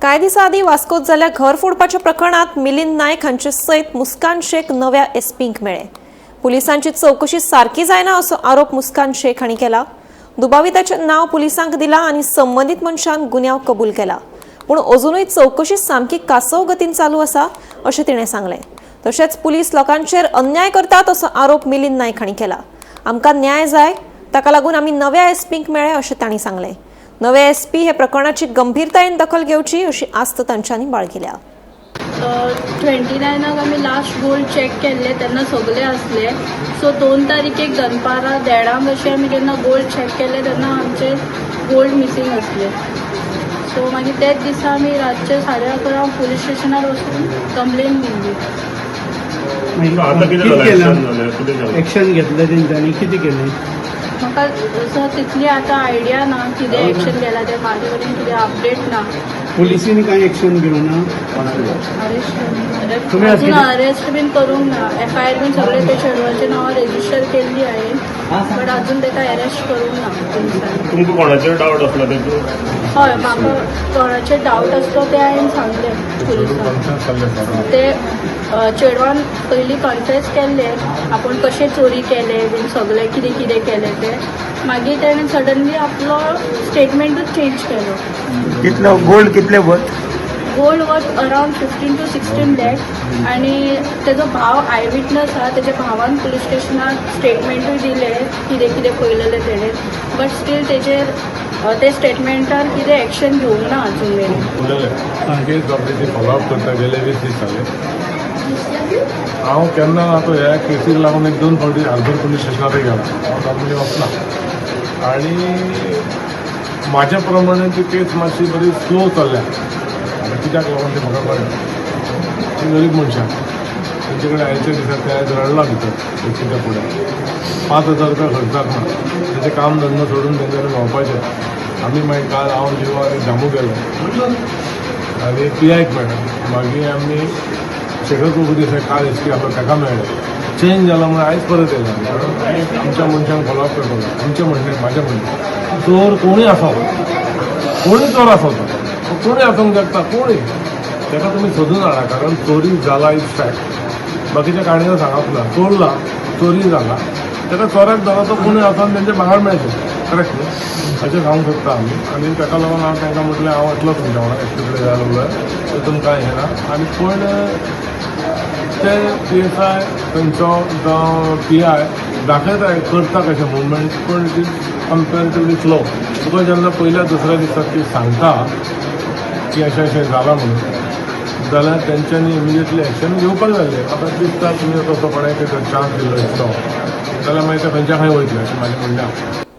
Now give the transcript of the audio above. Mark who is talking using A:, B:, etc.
A: कांय दिसा आदी वास्कोत जाल्ल्या घर फोडपाच्या प्रकरणात मिलिंद नायक हांचे सयत मुस्कान शेख नव्या एसपींक मेळ्ळे। पुलिसांची चौकशी सारकी जायना असो आरोप मुस्कान शेख हांणी केला। दुबाविताचें नाव पुलिसांक दिला आनी संबंधित मनशान गुन्यांव कबूल केला, पूण अजूनय चौकशी सामकी कासव गतीन चालू आसा अशें तिणें सांगलें। तशेंच पुलीस लोकांचेर अन्याय करतात असो आरोप मिलिंद नायक हांणी केला। आमकां न्याय जाय, ताका लागून आमी नव्या एसपींक मेळ्ळे अशें तांणी सांगलें। नवे एसपी हे प्रकरणाची गंभीरतायेन दखल घेवची अशी आस्त तांच्यांनी बाळगिल्या।
B: 29 आमी लास्ट गोल्ड चेक केल्ले तेन्ना सगळे असले। सो 2 तारीखेक दनपारां 1:30 अशें आमी जेन्ना गोल्ड चेक केले तेन्ना आमचे गोल्ड मिसींग असले। सो मागीर तेच दिसा आमी रातचे 11:30 पुलीस स्टेशनार वचून कंप्लेन दिल्ली।
C: एक्शन घेतलें तेंच्यांनी, कितें केलें
B: म्हाका असो तितली आतां आयडिया ना कितें एक्शन केला तें, म्हाजे कडेन कितें अपडेट ना।
C: पुलिसांनी कांय एक्शन घेवना,
B: अजून अरेस्ट बीन करूंक ना। FIR बीन सगळे ते चेडवाच्या नांवार रेजिस्टर केल्ली हांवें, बट अजून ताका अरेस्ट करूंक ना पुलिसांनी।
D: तुमकां कोणाचेर डावट आसलो तेतून?
B: हय, म्हाका कोणाचेर डावट आसलो ते हांवें सांगलें पुलिसांक। ते चेडवान पयलीं कन्फेस केल्ले आपूण कशें चोरी केले बीन सगळें कितें कितें केलें तें। मागीर ताणें सडनली आपलो स्टेटमेंटूच चेंज केलो।
C: कितलो गोल्ड कितले worth?
B: Gold worth around 15 to 16 lakh। आनी तेजो भाव आय विटनस आहा, तेज्या भावान पुलीस स्टेशनार स्टेटमेंटूय दिले कितें कितें पळयलेलें तेणें, बट स्टील तेजेर ते स्टेटमेंटार कितें एक्शन घेवंक ना अजून मेरेन।
D: केस बाबतीची फॉलोअप करता गेले 20 दीस जाले। हांव केन्ना आतां ह्या केसीक लागून 1-2 फावटी आल्दोर पुलीस स्टेशनारय गेला, हांव तातूंत वचना। आनी म्हाज्या प्रमाणे ती केस मातशी बरी स्लो चल्ल्या। आतां कित्याक लागून तें म्हाका कळना। ती गरीब मनशां, तेंचे कडेन आयच्या दिसा ते रडला भितर केसीच्या फुडें। 5,000 रुपया खर्चाक ना, तेजें काम धंदो सोडून तेंच्यानी भोंवपाचें। आमी मागीर काल हांव जिवा आनी जामू गेलो आनी PIक मेळ्ळें। मागीर आमी शेखर प्रभू देसाय काल एसपी आसलो ताका मेळ्ळे। चेंज जाला म्हूण आयज परत येयला। आमच्या मनशांक फॉलोअप करतलो। आमचें म्हणणें, म्हाजें म्हणणें, चोर कोणूय आसो, कोणूय चोर आसो, कोणूय आसूंक शकता, कोणूय, ताका तुमी सोदून हाडा, कारण चोरी जाला इज फॅक्ट। बाकीच्या काणयो सांगप ना। चोरला, चोरी जाला, ताका चोराक धरा तो कोणूय आसून तेंचें भांगर मेळचें, करेक्ट न्ही, अशें सांगूंक सोदता आमी। आनी ताका लागून हांव तांकां म्हटलें हांव वतलो तुमच्या वांगडा एसपी कडेन जाय उलय, तितून कांय हें ना। आनी पण ते PSI थंयचो जावं PI दाखयताय करता कशें मुवमेंट, पूण इट इज कंपेरेटिवली स्लो। तुका जेन्ना पयल्या दुसऱ्या दिसा ती सांगता की अशें अशें जालां म्हणून, जाल्यार तेंच्यांनी इमिजिएटली एक्शन घेवपाक जाय। आतां दिसता तुमी तसो कोणाक चान्स दिल्लो दिसलो जाल्यार मागीर ते खंयच्या खंय वयतले अशें म्हाजें म्हणणें आसा।